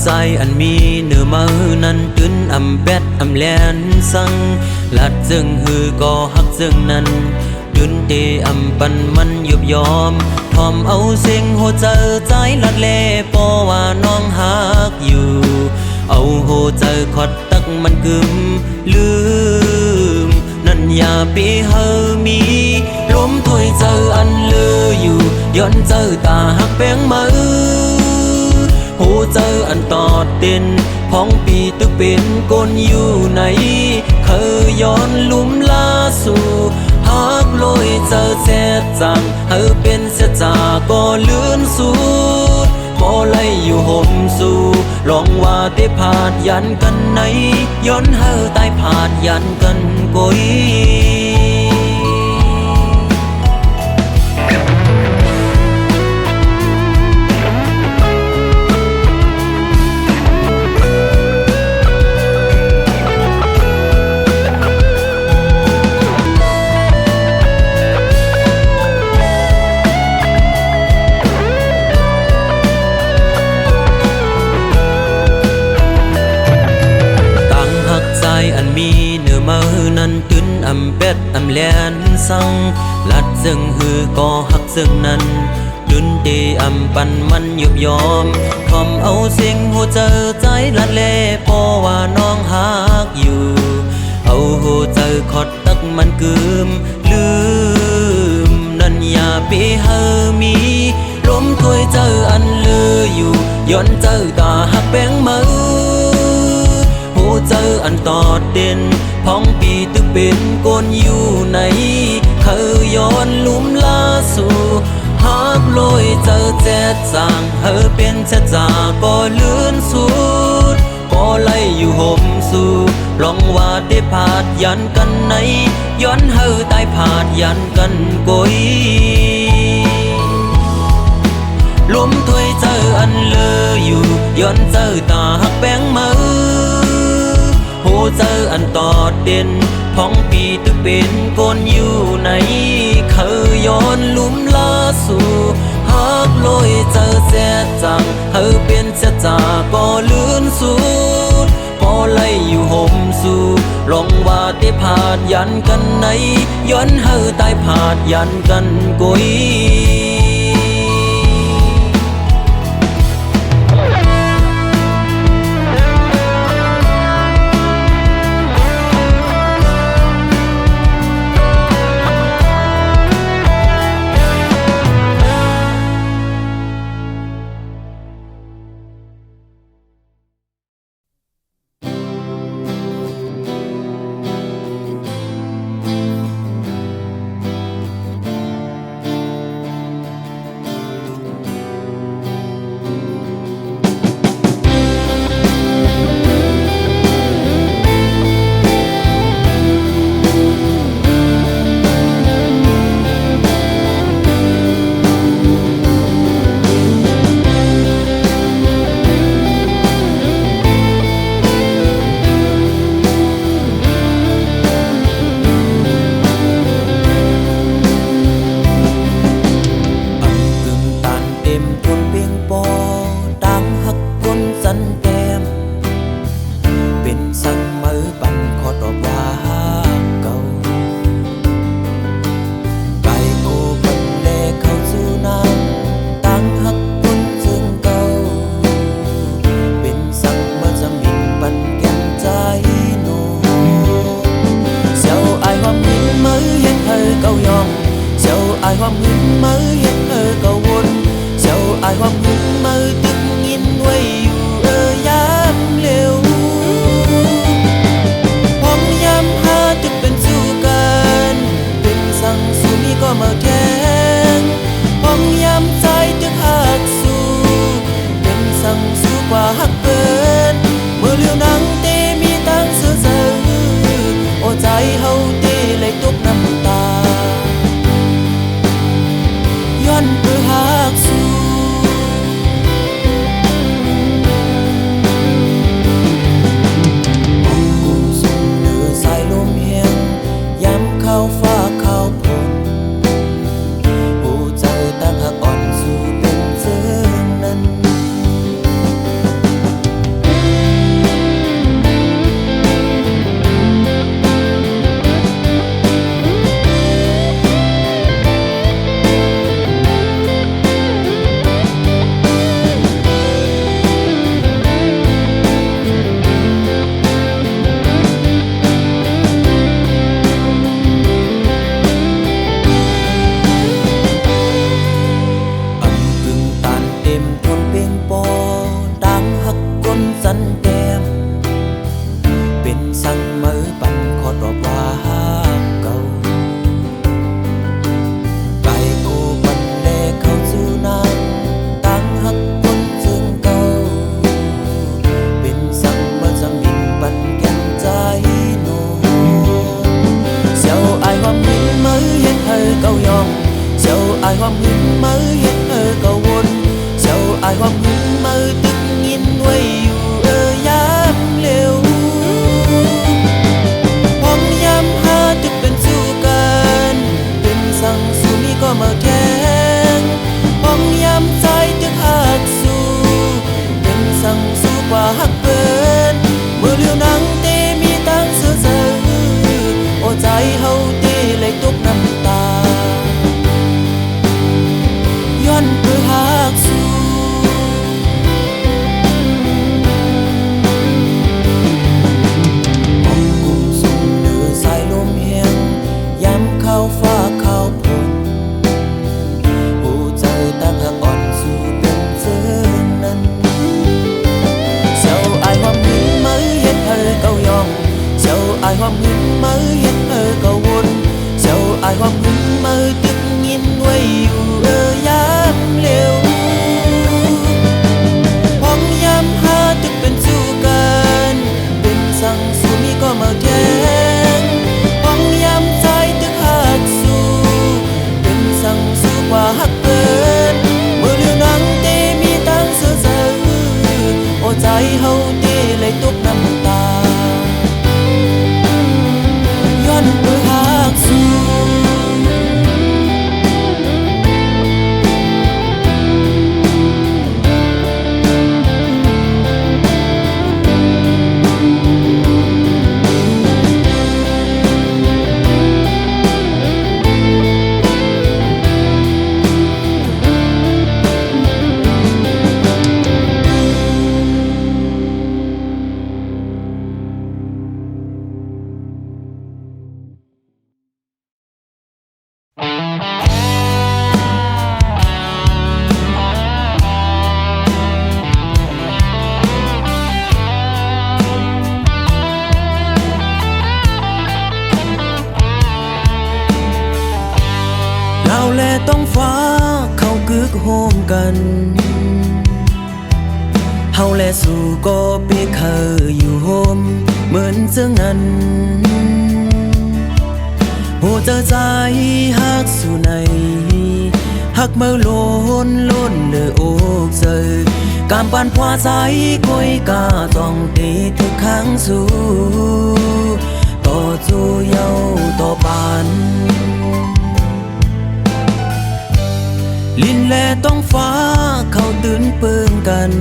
ใจอันมีเนื้อมือนั้นตึนอำแบดอำแลนสังลัดจึงฮือก็หักจึงนั้นดึนเตอำปันมันยุบยอมทอมเอาเสียงหัวใจใจลัดเล่ปอว่าน้องหักอยู่เอาหัวใจขอดตักมันกึมลืมนั่นอย่าไปเฮอมีลมถอยเจออันเลืออยู่ย้อนเจอตาหักแป้งมือหูเจออันตอดเต้นพ้องปีตึกเป็นกนอยู่ไหนเคยย้อนลุ่มลาสู่หักลอยเจอแซ่จังเฮอเป็นเสียจาก็เลื่อนสูดบ่ไล่อยู่ห่มสู่ลองว่าได้ผาดยันกันไหนย้อนเฮอตายผาดยันกันกุยอันมีเนื้อมือนั้นตึนอำเป็ดอำแลนสังลัดซึ่งฮือก็หักซึ่งนั้นดึนเตอำปันมันยุบยอมทอมเอาเสียงหัวใจใจลัดเล่ปอว่าน้องหักอยู่เอาหัวใจขอดตักมันกึมลืมนั่นอย่าไปเฮอมีลมถอยเจออันเลืออยู่ย้อนเจอตาหักแป้งมือเจออันตอดเด่นพ้องปีตึกเป็นกนอยู่ไหนเคยย้อนลุ่มลาสู่หักลอยเจอแจ๊ดจางเฮอเป็นแจ๊ดจาก็เลื่อนสูดก็ไล่อยู่ห่มสู่ลองว่าได้ผาดยันกันไหนย้อนเฮอตายผาดยันกันกุยลมถอยเจออันเลืออยู่ย้อนเจอตาหักแป้งมือหูเจออันตอดเด่นพ้องปีตึกเป็นกนอยู่ไหนเคยย้อนลุ่มลาสู่หักลอยเจอแซ่จังเฮอเป็นแซ่จาก็เลื่อนสูดพอไล่อยู่ห่มสู่ลองว่าได้ผาดยันกันไหนย้อนเฮอตายผาดยันกันกุย ความหึงมือตึกยินไว้อยู่ยามเร็วห้องยามหาตึกเป็นสู้กันเป็นสั่งสู้มีก็มาแทงห้องยามใจตึกหักสู้เป็นสั่งสู้กว่าหักเปินเมื่อเรื่องนังเตมีตั้งเสือโอ้ใจเฮาเตเลยตกน้ำตาย้อนเพื่อหักสู้เราแลต้องฟ้าเขากึกโฮมกันเฮาแลสู่ก็ไปเคยอยู่โฮมเหมือนเจ้านั้นโหเจอใจฮักสู่ในฮักเมื่อล้นเลยโอกเจอกามปานพวาใจก้อยกาต้องตีทุกครั้งสู่ต่อจูเยาต่อปานลินแลต้องฟ้าเขาตื่นเปิงกัน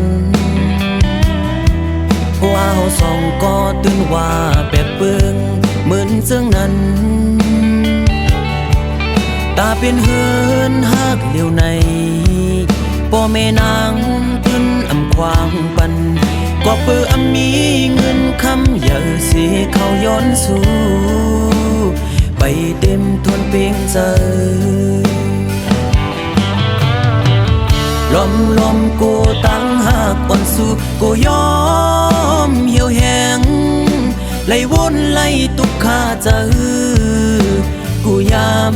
ว่าเฮาสองก็ตื่นว่าแปบเปิงเหมือนเจ้งนั้นตาเป็นเฮือนฮักเดียวในป่อแม่นางขึ้นอำควางปันก็เปื้อมีเงินคำอย่าสิเขาย้อนสู่ไปเต็มทวนเพียงใจลมกูตั้งหักอ่อนสู้กูยอมเหี่ยวแห้งไล่วนไล่ตุกขาเจอกูย้ำ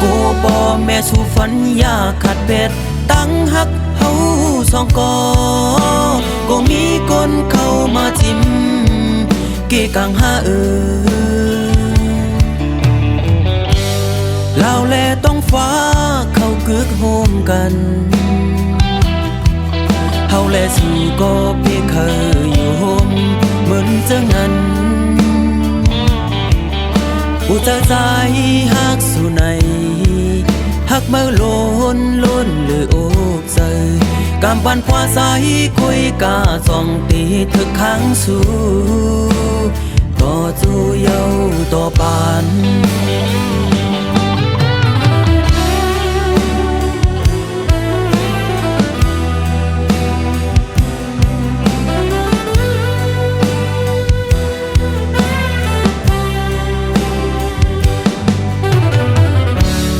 กูป่อแม่สู่ฝันอยากขัดเป็ดตั้งหักเฮาสองกอก็มีคนเข้ามาจิ้มเกกังหาเราแลต้องฟ้าเขากึกโฮมกันเฮาแลสู่ก็เพียงเคยอยู่โฮมเหมือนเจ้านั้นอุจใจฮักสู่ในฮักเมื่อล้นเลยโอกใจกำปันพวาใจคุยกาส่องตีถึกครั้งสู่ต่อจูเยาต่อปาน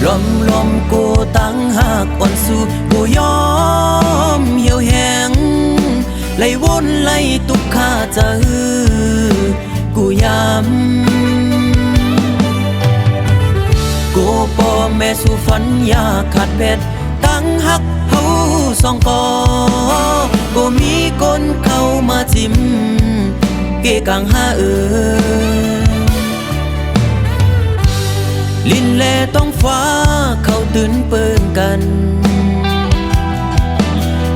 ลมกูตั้งหักอ่อนสู้กูยอมเหี่ยวแห้งไล่วนไล่ตุกขาเจอกูย้ำกูป่อแม่สู่ฝันอยากขัดเป็ดตั้งหักเฮาสองกอกูมีคนเข้ามาจิ้มเกกังหาลินแลต้องฟ้าเขาตื่นเปิงกัน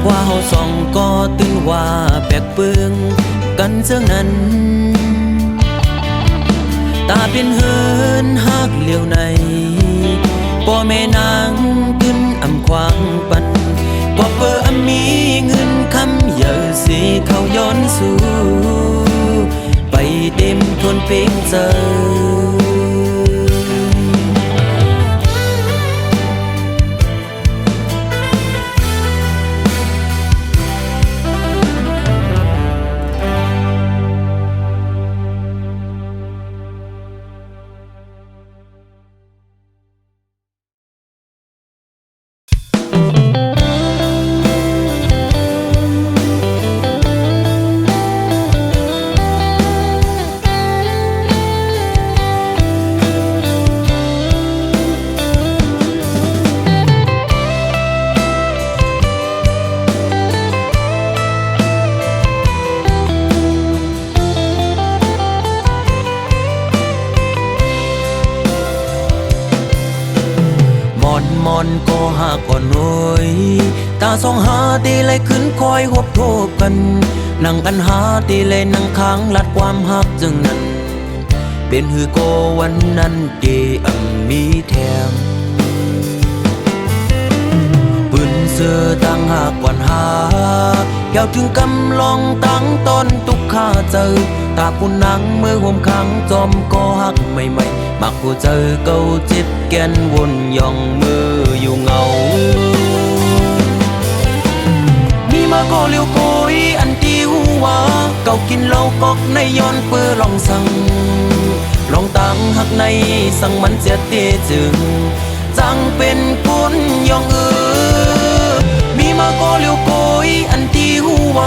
ว่าเฮาสองก็ตื่นว่าแปลกเปิงกันเจ้านั้นตาเป็นเฮินฮักเลี้ยวในป่อแม่นางขึ้นอำควางปันก็เปิดมีเงินคำอย่าสิเขาย้อนสู่ไปเต็มทวนเพียงเจอ มอนก็หากก่อนหน่อยตาสองหาตีเลยขึ้นคอยหบโทบกันนั่งกันหาตีเลยนั่งค้างลัดความหักจึงนั้นเป็นหือโกวันนั้นเดมีแถมปืนเสือตั้งหากก่อนหาเกี่ยวถึงกำลองตั้งตอนตุกข้าเจอตาปุ่นนังมือห่มขังจอมก็หักใหม่ๆมักผู้เจอเก่าจิตแกนวนย่องมืออยู่เงามีมาก็เลี้ยวโกยอันที่หัวเก่ากินเหล้ากอกในย้อนเปื้อลองสั่งลองตั้งหักในสั่งมันเสียเตจึงจังเป็นกุนยองมีมาก็เลี้ยวโกยอันที่หัว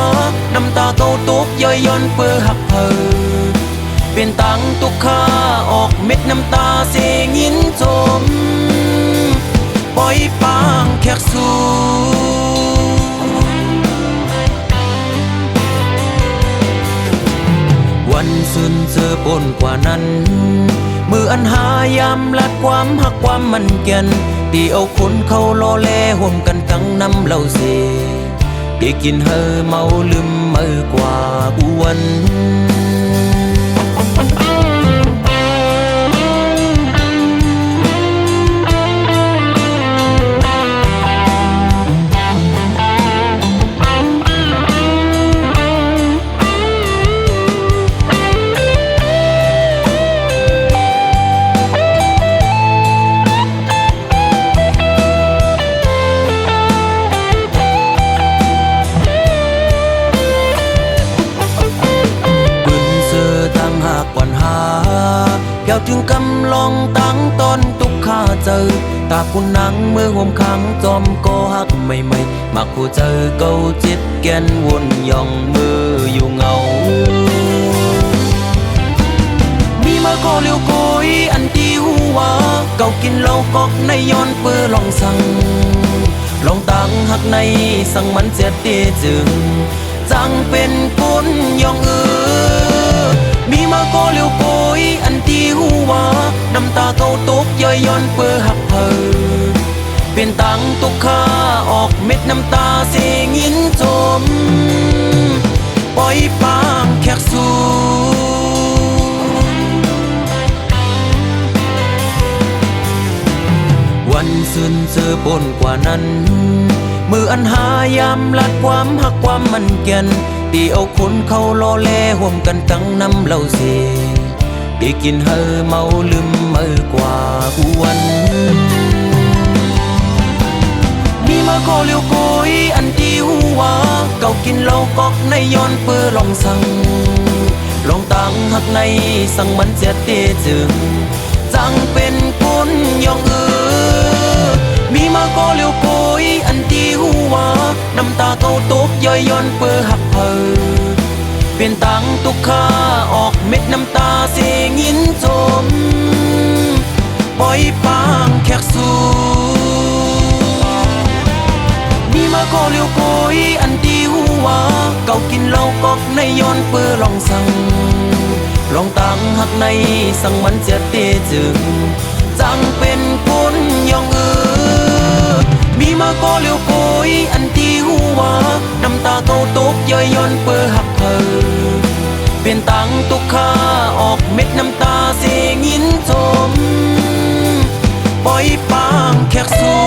น้ำตาเก่าตกย่อยย้อนเปื้อหักเพอเป็นตังตุกข้าออกเม็ดน้ำตาเสียงยินจมปล่อยปางแขกสู่วันสุนเจอปนกว่านั้นมืออันหายามลัดความหักความมันแก่นตีเอาคนเขาล้อแลห่มกันตั้งน้ำเหล้าเสได้กินเฮอเมาลืมมือกว่าอ้วนแก้วถึงกำลองตั้งตอนตุกข้าเจอตาปุ่นนังมือห่มขังจอมก็หักใหม่ๆมักผู้เจอเก่าจิตแกนวนย่องมืออยู่เงามีมาก็เลี้ยวโกยอันที่หัวเก่ากินเหล้ากอกในย้อนเปื้อลองสั่งลองตั้งหักในสั่งมันเสียเตจึงจังเป็นกุนยองมีมาก็เลี้ยวโกยอันที่หัวน้ำตาเก่าตกย่อยย้อนเปื้อหักเพอเป็นตังตุกข้าออกเม็ดน้ำตาเสียงยินจมปล่อยปางแขกสู่วันสุนเจอปนกว่านั้นมืออันหายามลัดความหักความมันแก่นตีเอาคนเขาล้อแลห่มกันตั้งน้ำเหล้าเสได้กินเฮอเมาลืมมือกว่าอ้วนมีมาก็เลี้ยวโกยอันที่หัวเก่ากินเหล้ากอกในย้อนเปื้อลองสั่งลองตั้งหักในสั่งมันเสียเตจึงจังเป็นกุนยองมีมาก็เลี้ยวโกยอันที่หัวน้ำตาเก่าตกย่อยย้อนเปื้อหักเพอเป็นตังตุกข้าออกเม็ดน้ำตาเสียงยินจมปล่อยปางแขกสู่มีมาก็เลี้ยวโกยอันที่หัวเก่ากินเหล้ากอกในย้อนเปื้อลองสั่งลองตั้งหักในสั่งมันเสียเตจึงจังเป็นกุนยองมีมาก็เลี้ยวโกยอันที่หัวน้ำตาเก่าตกย่อยย้อนเปื้อหักเพอเป็นตังตุกข้าออกเม็ดน้ำตาเสียงยินจมปล่อยปางแขกสู่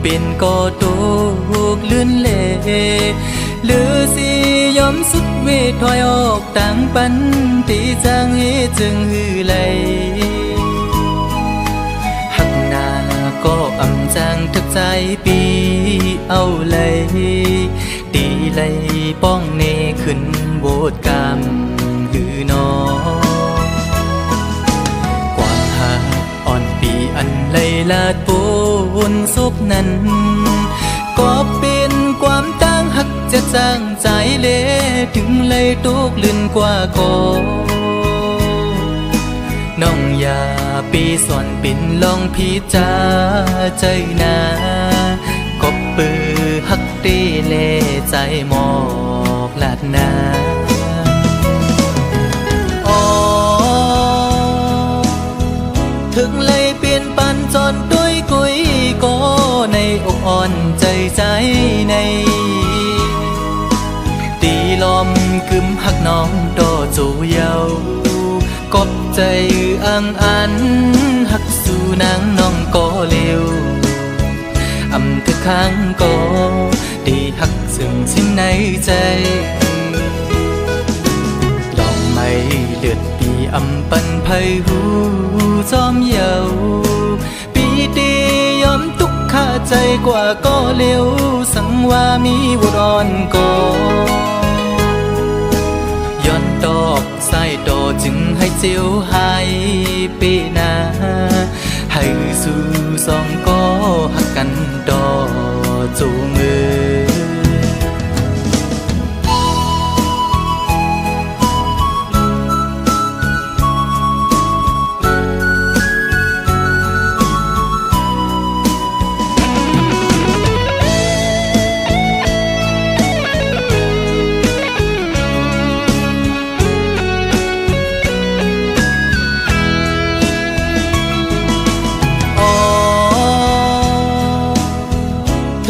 เป็นก็ตกเลื่อนเล่หรือสิยอมสุดเวทถอยออกต่างปันตีจางเฮจึงหือไหลหักหน้าก็อำจางทึก ใจปีเอาเลยตีเลยป้องเนขึ้นโบดกรรมหือนอความหักอ่อนปีอันเลยลาดปูนซบนั้นก็เป็นความตั้งหักจะจางใจเละถึงเลยตุกลื่นกว่าก่อน้องอย่าปีสอนปิ่นลองพิจาใจนากบปือหักตีเล่ใจหมอกลาดนาอ๋อถึงเลยเปลี่ยนปันจนด้วยกุยก็ในอกอ่อนใจในตีลมกึมหักน้องโดจูเยากบใจอังอันหักสู่นางน้องก็เร็วอำถึกข้างก็ดีหักซึ่งสิ้นในใจลองไม่เลือดปีอำปันไพหูจอมเยาปีดียอมตุกข้าใจกว่าก็เร็วสังว่ามีบุรอนก็ย้อนดอกใส่ดอจึงให้เจียวหายปีนาให้สู่สองก็หักกันดอจูมือ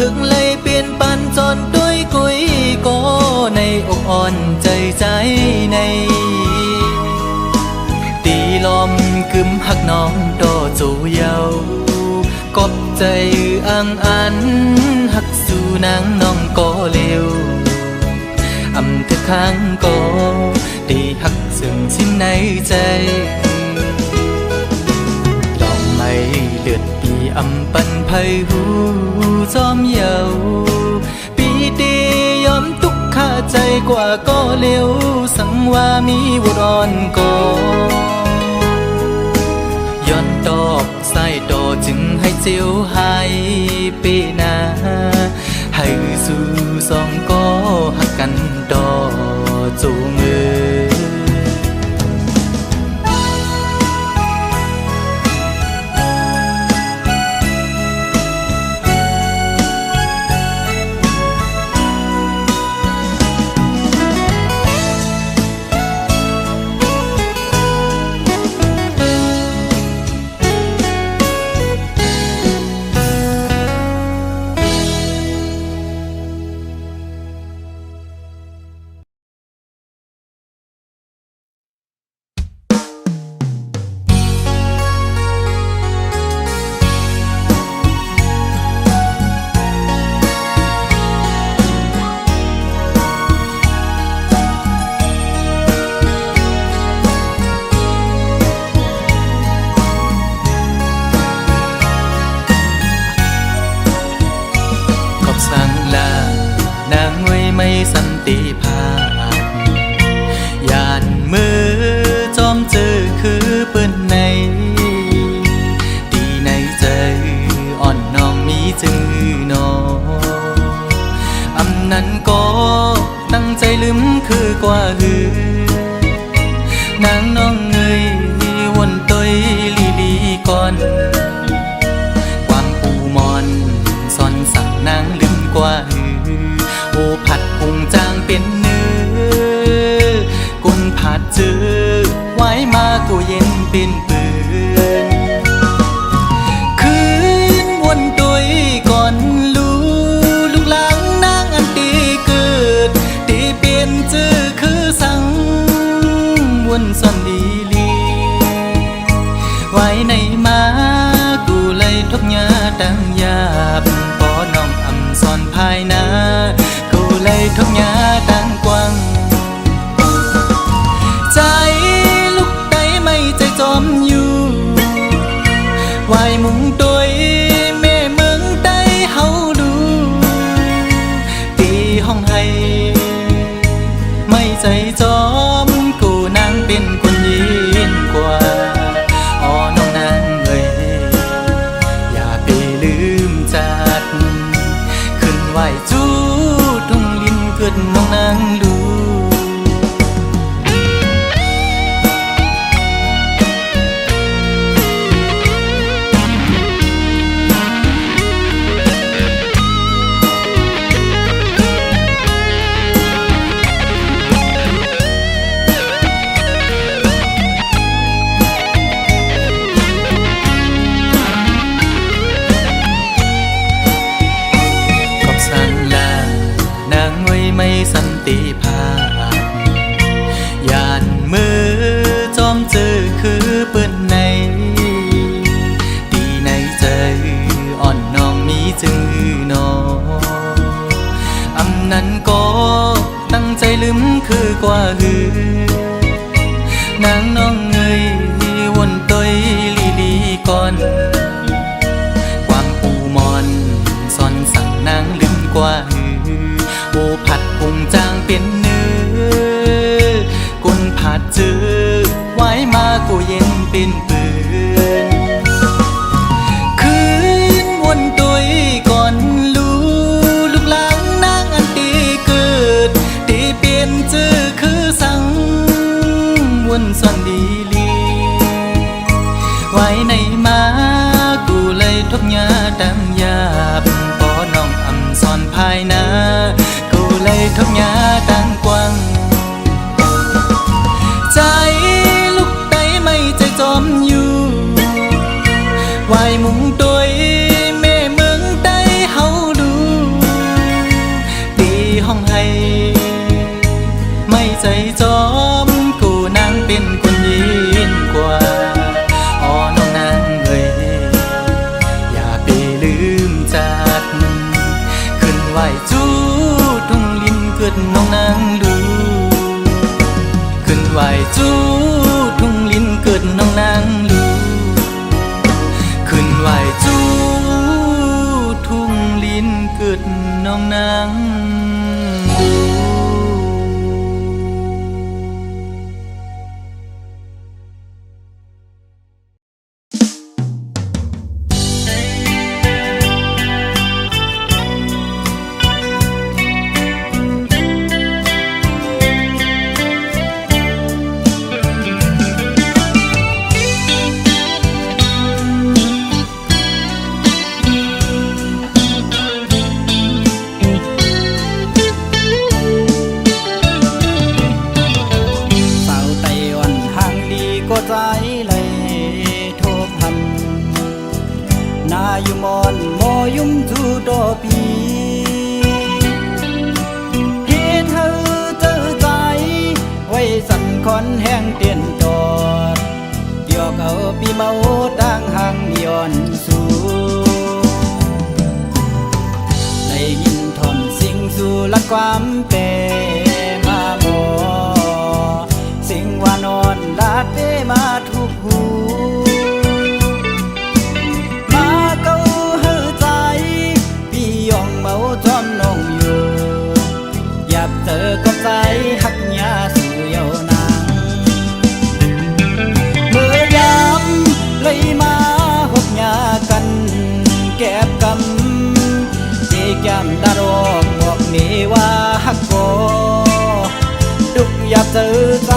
ถึงเลยเปลี่ยนปันจนด้วยกุยก็ในอกอ่อนใจในตีลมกึมหักน้องโดจูเยากบใจอังอันหักสู่นางน้องก็เร็วอำถึกข้างก็ดีหักซึ่งสิ้นในใจไม่เลือดปีอำปันไพหูจอมเยาปีดียอมตุกข้าใจกว่าก็เร็วสังว่ามีบุรอนก็ย้อนดอกใส่ดอจึงให้เจียวหายปีนาให้สู่สองก็หักกันดอจูมือ ทุกยาดังยาบปอน้องอำสอนภายนากูเลยทุกยาดังกว้างใจลูกไตไม่ใจจอมอยู่วายมุงตัวแม่เมืองใต้เฮาดูตีห้องให้ไม่ใจจอมกูนางเป็นคนยินกว่าอ๋อน้องนางเอ้ยอย่าไปลืมจัดขึ้นไหวจูทุ่งลิ้นเกิดน้องนางดูขึ้นไหวจูทุ่งลิ้นเกิดน้องนางดูขึ้นไหวจูทุ่งลิ้นเกิดน้องนางดู คนแห้งเตียนตอดเดียวเอาปีเมาตั้งหังย้อนสู่ได้ยินทอนสิ่งสู่ละความเปมาหมอสิ่งว่านอนลาดเปมาทุกหูมาเก้าเฮอใจพี่ยองเมาจอมน้องอยู่อยากเจอกับใจหักยาสู่เยาวนางเมื่อยามเลยมาหกยากันแก็บกำเจแก้มดารอกบอกนี่ว่าหักก็ดุกอยากเจอใจ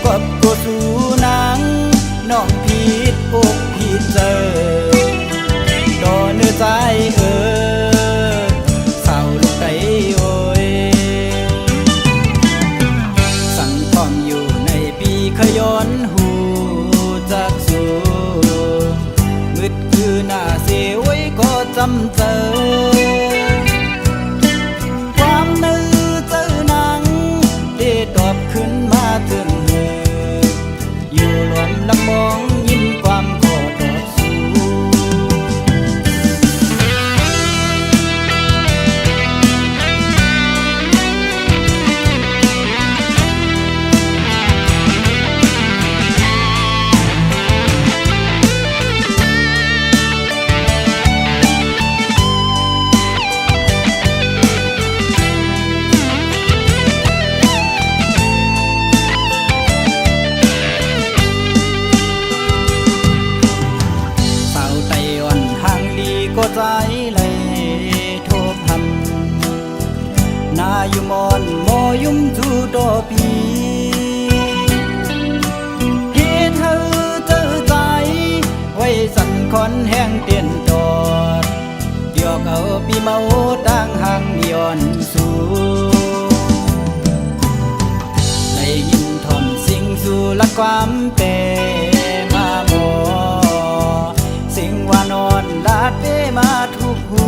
กับกูสู่นางน้องผิดอกผิดเจอดอเนื้อใจเศร้าลูกไก่โอยสั่งทอมอยู่ในปีขย้อนหูจากสู่มืดคือหน้าเสียไว้ก็จำเจอความนึกเจอหนังได้ตอบขึ้นมาถึงมืออยู่หลวนลำมองยิ้มความขอตอบสู่ก็ใจเลยโทบหันนาอยู่มอนโมยุ่มจูโตปีเฮ็ดเธอเจอใจไว้สั่นคอนแห้งเตียนตอดเดียวเอาปีเมาตั้งหังย้อนสู่ได้ยินทอมสิ่งสู่ละความเปมาหมอสิ่งว่านอนลาดเปมาทุกหู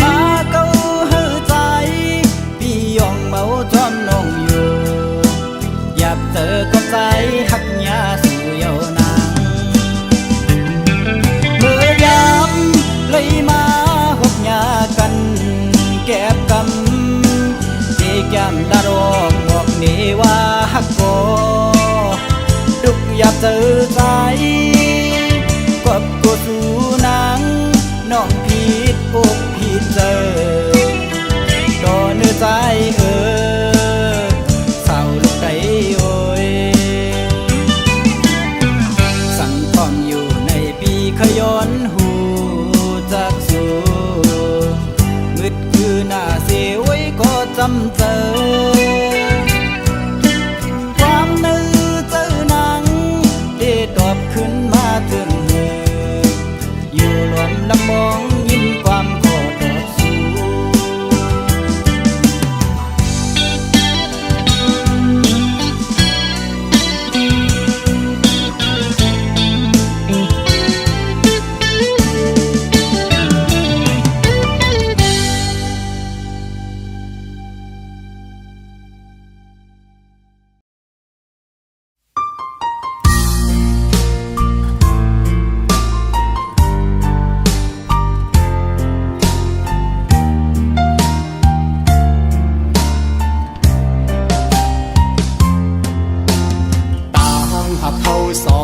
มาเก้าเฮอใจพี่ยองเมาจอมน้องอยู่อยากเจอกับใจหักยาสู่เยาวนางเมื่อยามเลยมาหกยากันแก็บกำที่แก้มดารอกบอกนี่ว่าหักก็ดุกอยากเจอใจกับกูสู่นางน้องผิดอกผิดเจอดอเนื้อใจเศร้าลูกไก่โอยสั่งทอมอยู่ในปีขย้อนหูจากสู่มืดคือหน้าเสียไว้ก็จำเจอ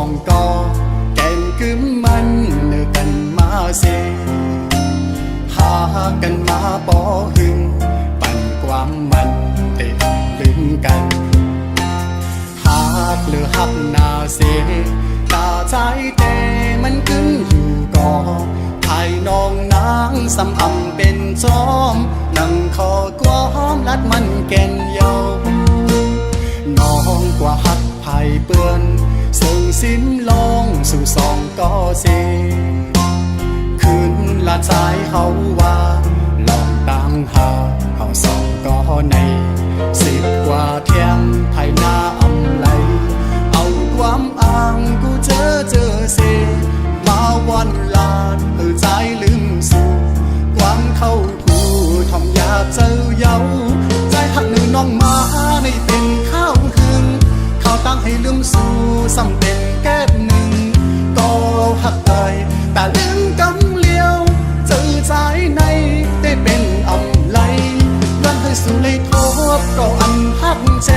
องก็แก่งกึมมันเนื้อกันมาเสหากันมาปอหึงปั่นความมันเตะลึงกันหากหรือหักนาเสตาใจแต่มันกึ้งอยู่ก่อภายน้องนางสำอำเป็นจอมนั่งคอความลัดมันแก่นเยาน้องกว่าหักไผ่เปื้อนซึ่งสิ้นลองสู่สองก็เสคืนละใจเขาว่าลองตามหาเขาสองก็ใน10 กว่าเที่ยงไทยหน้าอำไลเอาความอ้างกูเจอเสมาวันลาดใจลืมสู่ความเข้าผู้ทำยาเจ้าเย้าใจหักหนึ่งน้องมาในเป็นข้าวหึงเขาตั้งให้ลืมสู่ซ้ำเป็นแก้บหนึ่งก็หักใจแต่ลืมกำเลี้ยวเจอใจในได้เป็นอำไลยันให้สู่เลยทบก็อันหักแจ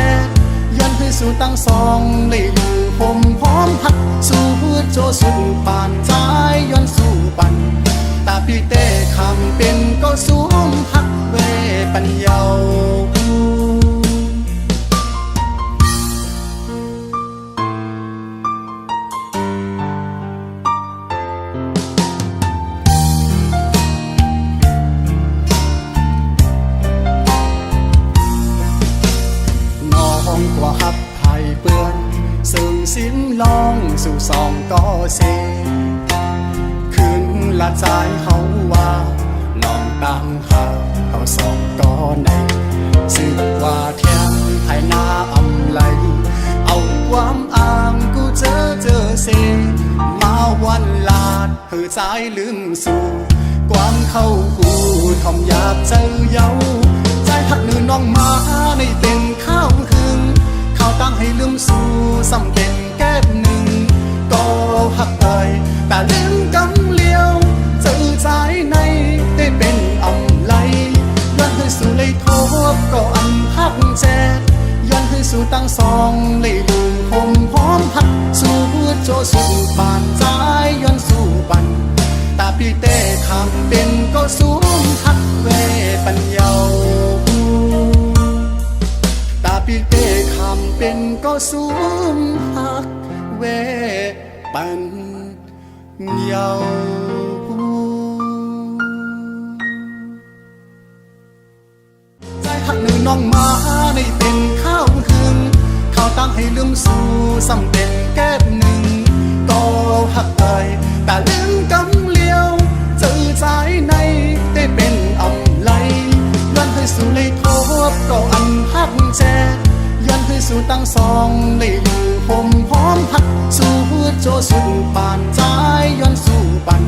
ยันให้สู่ตั้งสองเลยอยู่ผมพร้อมหักสู่โจสู่ปานใจย้อนสู่ปันตาพี่เต้คำเป็นก็สูงหักเวปัญญากว่าหับไผ่เปื้อนซึ่งสิ้นลองสู่สองก็เสคืนละใจเขาว่าลองตามหาเขาสองก็ใน10 ว่าเที่ยงไทยหน้าอำไลเอาความอ้างกูเจอเสมาวันลาดเพื่อใจลืมสู่ความเข้ากูทอมยาบเจ้าเย้าใจหักหนึ่งน้องมาในเป็นข้าวหึงเขาตั้งให้ลืมสู่ซ้ำเป็นแก้บหนึ่งก็หักเอ่ยแต่ลืมกำเลี้ยวเจอใจในได้เป็นอำไลย้อนให้สู่เลยทบก็อันหักแจย้อนให้สู่ตั้งสองเลยลืมผมพร้อมหักสู่โจสู่ปานใจย้อนสู่ปันตาพี่เต้คำเป็นก็สูงหักเวปัญญาตาพี่เต้คำเป็นก็สูงหักเวปัญญาใจหักหนึ่งน้องมาในเป็นข้าวหึงเขาตั้งให้ลืมสู่ซ้ำเป็นแก้บหนึ่งก็หักเอ่ยแต่ลืมกำเลี้ยวเจอใจในได้เป็นอำไลยันให้สู่เลยทบก็อันหักแจยันให้สู่ตั้งสองเลยอยู่ผมพร้อมหักสู่โจสู่ปานใจย้อนสู่ปัน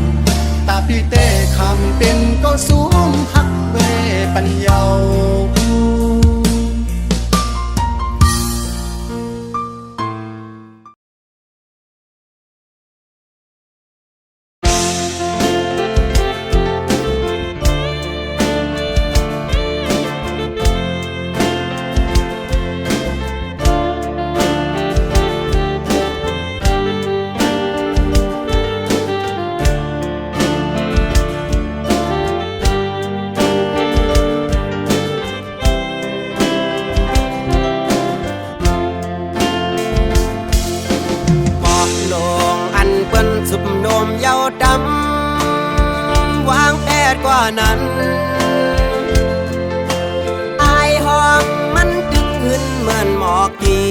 ตาพี่เต้คำเป็นก็สูงหักเวปัญญานั้นอายห้องมันดึกขึ้นเหมือนหมอกกี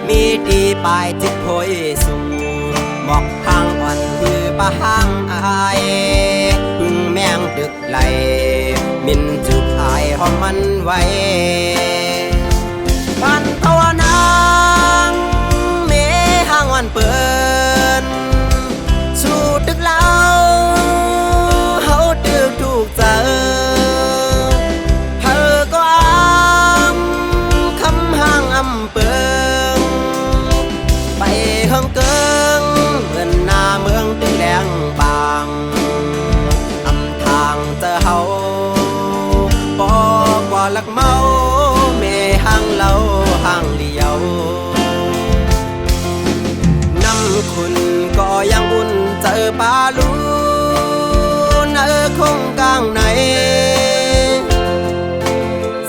มีดีปลายจิตโพยสู่หมอกทางอ่อนคือปะหางอายพึ่งแมงดึกไหลมินจุกอายหอมมันไว้บ้านตัวนางเมหางอ่อนเปินสู่ตึกเล่าถูกเจอเธอก็อ้างคำห่างอำเปิงไปเฮิงเกิงเหมือนหน้าเมืองตึงแดงบางอำทางเจอเฮาบอกว่าลักเมา คุณก็ยังอุ่นเจอปลาลูนคงกลางไหน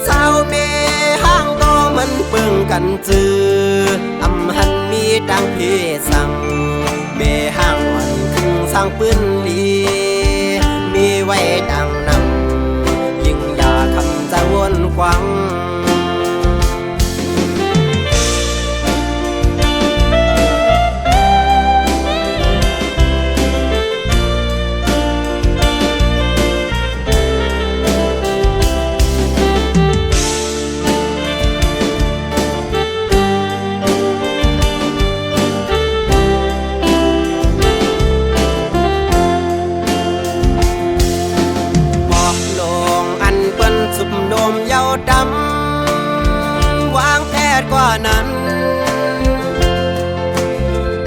สาวเมห้างก็มันเปิงกันจืออำหันมีดังพี่สั่งเมห้างวันคึงสร้างปืนลีมีไว้ดังนำยิ่งอย่าคำจะวนควังสุมโดมเยาดำวางแผดกว่านั้น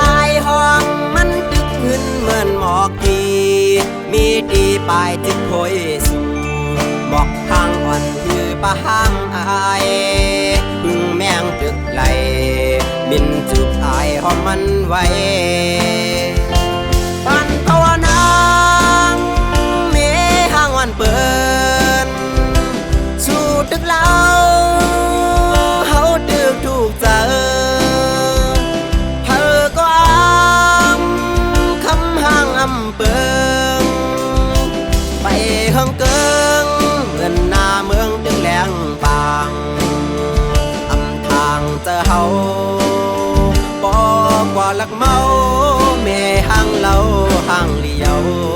อายห้องมันดึกขึ้นเหมือนหมอกกีมีดีปลายจิตโพยสูบอกทางอ่อนคือปะห้างอายพึ่งแมงตึกไหลบินจุบอายหอมมันไว้ปันภาวนาเมห้างวันเปิดตึกเราเฮาตึกถูกเจอเธอก็คำห่างเปิงไปห้องเกิงเหมือนหน้าเมืองดึงแหลงปางทางเจอเฮาบอกว่าลักเมาเมห่างเราห่างเลี้ยว